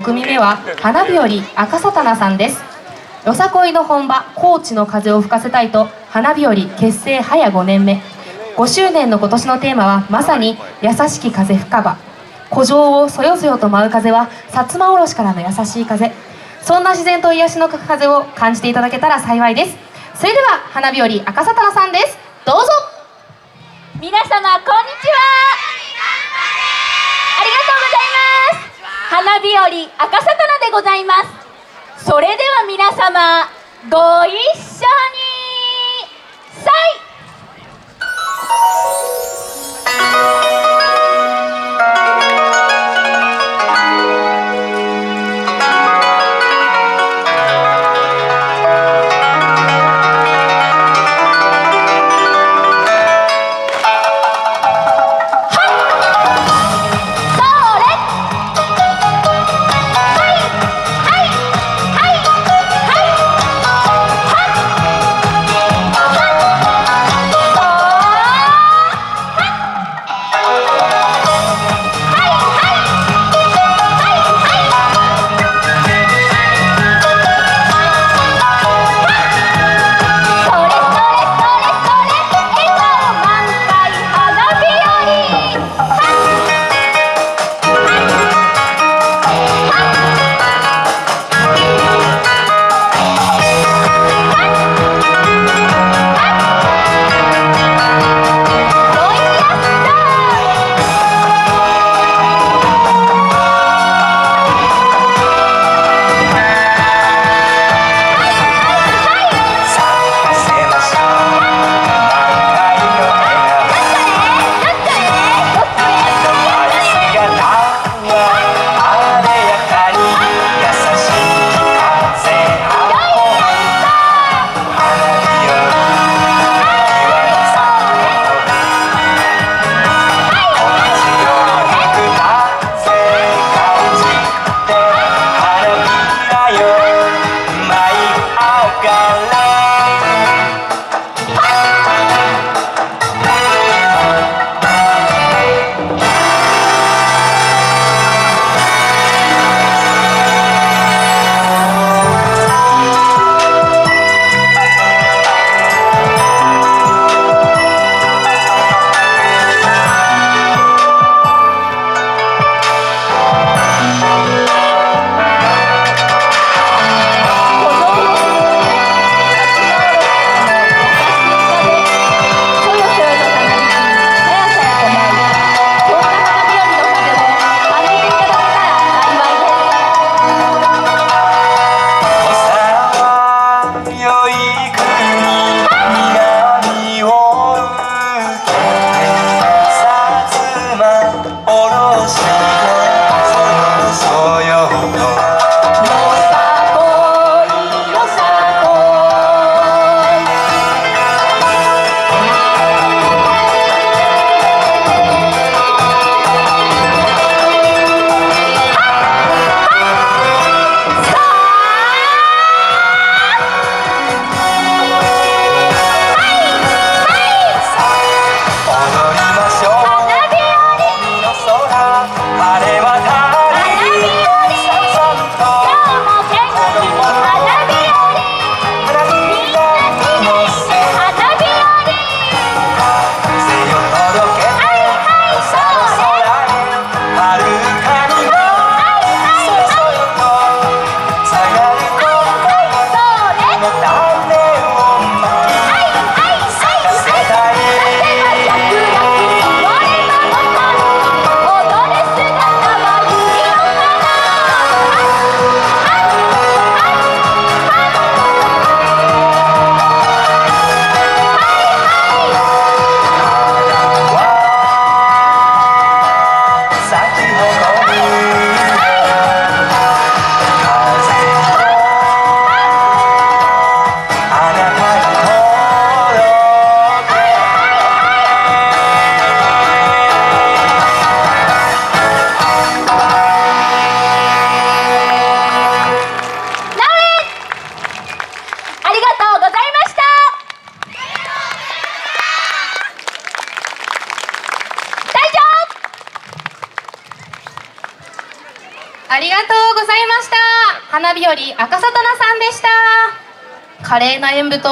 組目は花日和赤さたなさんです。よさこいの本場高知の風を吹かせたいと花日和結成早5年目、5周年の今年のテーマはまさに優しき風吹かば、古城をそよそよと舞う風は薩摩おろしからの優しい風、そんな自然と癒しの風を感じていただけたら幸いです。それでは花日和赤さたなさんです。どうぞ。皆様こんにちは。ありがとうございます。花日和赤さたなでございます。それでは皆様ご一緒にさい。いました。花日和赤さたなさんでした。華麗な演舞と